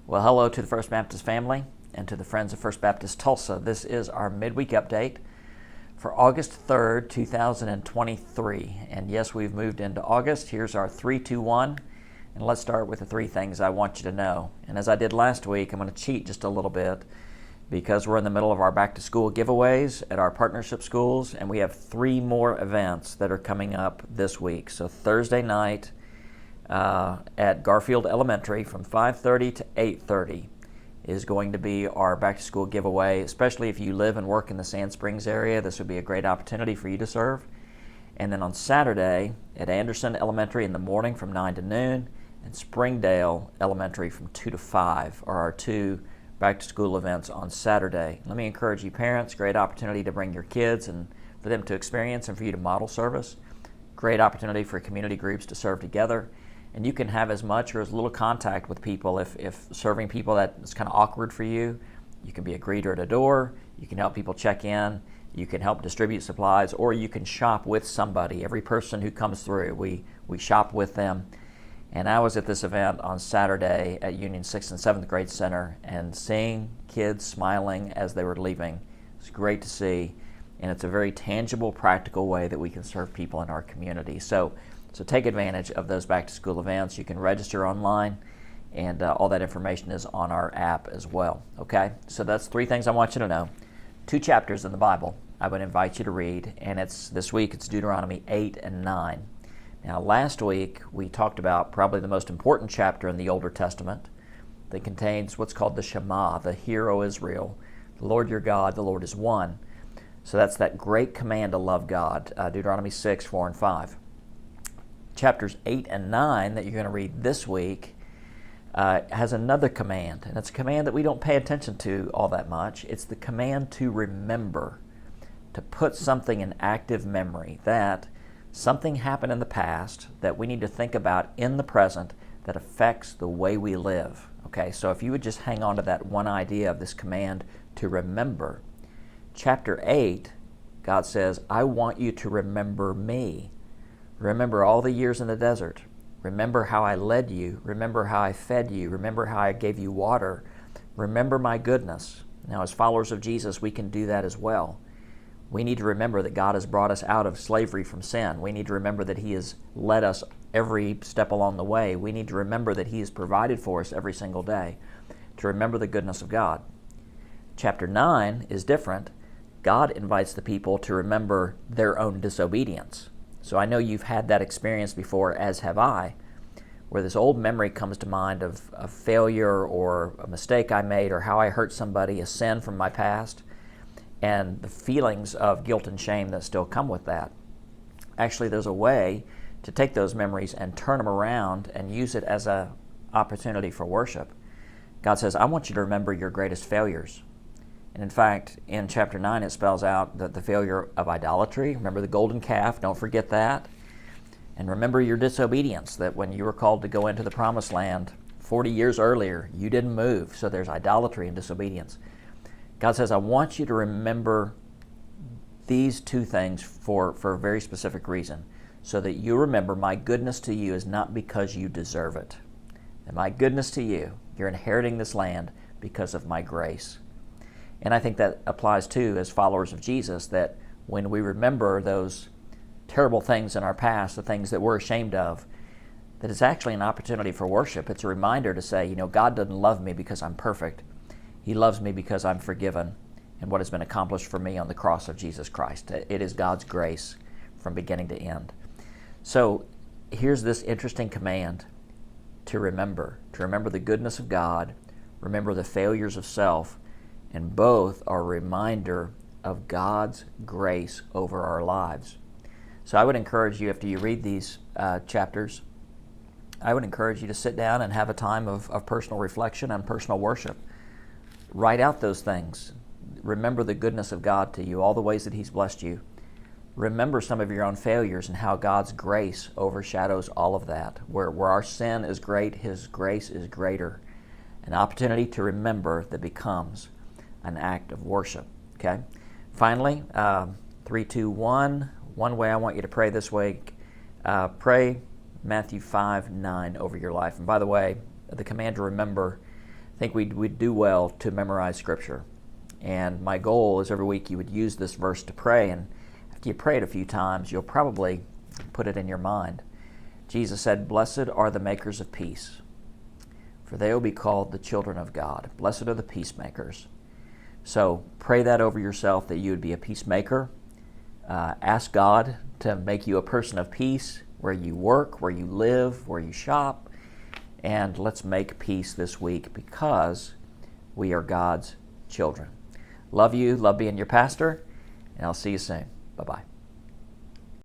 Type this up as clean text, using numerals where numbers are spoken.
Well, hello to the First Baptist family and to the Friends of First Baptist Tulsa. This is our midweek update for August 3rd, 2023. And yes, we've moved into August. Here's our 3-2-1. And let's start with the three things I want you to know. And as I did last week, I'm going to cheat just a little bit because we're in the middle of our back-to-school giveaways at our partnership schools, and we have three more events that are coming up this week. So Thursday night, at Garfield Elementary from 5:30 to 8:30 is going to be our back-to-school giveaway. Especially if you live and work in the Sand Springs area, this would be a great opportunity for you to serve. And then on Saturday at Anderson Elementary in the morning from 9 to noon and Springdale Elementary from 2 to 5 are our two back-to-school events on Saturday. Let me encourage you parents, great opportunity to bring your kids and for them to experience and for you to model service. Great opportunity for community groups to serve together. And you can have as much or as little contact with people. If serving people that is kind of awkward for you, you can be a greeter at a door, you can help people check in, you can help distribute supplies, or you can shop with somebody. Every person who comes through, we shop with them. And I was at this event on Saturday at Union 6th and 7th Grade Center, and seeing kids smiling as they were leaving, it's great to see. And it's a very tangible, practical way that we can serve people in our community. So take advantage of those back-to-school events. You can register online, and all that information is on our app as well. Okay, so that's three things I want you to know. Two chapters in the Bible I would invite you to read, and this week it's Deuteronomy 8 and 9. Now, last week we talked about probably the most important chapter in the Older Testament that contains what's called the Shema, the Hear, O Israel, the Lord your God, the Lord is one. So that's that great command to love God, Deuteronomy 6, 4, and 5. Chapters 8 and 9 that you're going to read this week has another command, and it's a command that we don't pay attention to all that much. It's the command to remember, to put something in active memory, that something happened in the past that we need to think about in the present that affects the way we live. Okay, so if you would just hang on to that one idea of this command to remember. Chapter 8, God says, I want you to remember me. Remember all the years in the desert. Remember how I led you. Remember how I fed you. Remember how I gave you water. Remember my goodness. Now, as followers of Jesus, we can do that as well. We need to remember that God has brought us out of slavery from sin. We need to remember that He has led us every step along the way. We need to remember that He has provided for us every single day, to remember the goodness of God. Chapter 9 is different. God invites the people to remember their own disobedience. So I know you've had that experience before, as have I, where this old memory comes to mind of a failure or a mistake I made or how I hurt somebody, a sin from my past, and the feelings of guilt and shame that still come with that. Actually, there's a way to take those memories and turn them around and use it as an opportunity for worship. God says, I want you to remember your greatest failures. And in fact, in chapter 9, it spells out that the failure of idolatry. Remember the golden calf, don't forget that. And remember your disobedience, that when you were called to go into the promised land 40 years earlier, you didn't move. So there's idolatry and disobedience. God says, I want you to remember these two things for a very specific reason, so that you remember my goodness to you is not because you deserve it. And my goodness to you, you're inheriting this land because of my grace. And I think that applies too as followers of Jesus, that when we remember those terrible things in our past, the things that we're ashamed of, that it's actually an opportunity for worship. It's a reminder to say, God doesn't love me because I'm perfect. He loves me because I'm forgiven and what has been accomplished for me on the cross of Jesus Christ. It is God's grace from beginning to end. So here's this interesting command to remember the goodness of God, remember the failures of self, and both are a reminder of God's grace over our lives. So I would encourage you, after you read these chapters, I would encourage you to sit down and have a time of personal reflection and personal worship. Write out those things. Remember the goodness of God to you, all the ways that He's blessed you. Remember some of your own failures and how God's grace overshadows all of that. Where our sin is great, His grace is greater. An opportunity to remember that becomes an act of worship. Okay. Finally, 3, 2, 1. One way I want you to pray this week, pray Matthew 5:9 over your life. And by the way, the command to remember, I think we'd do well to memorize Scripture. And my goal is every week you would use this verse to pray, and after you pray it a few times, you'll probably put it in your mind. Jesus said, "Blessed are the makers of peace, for they will be called the children of God." Blessed are the peacemakers. So pray that over yourself, that you would be a peacemaker. Ask God to make you a person of peace where you work, where you live, where you shop. And let's make peace this week because we are God's children. Love you, love being your pastor, and I'll see you soon. Bye-bye.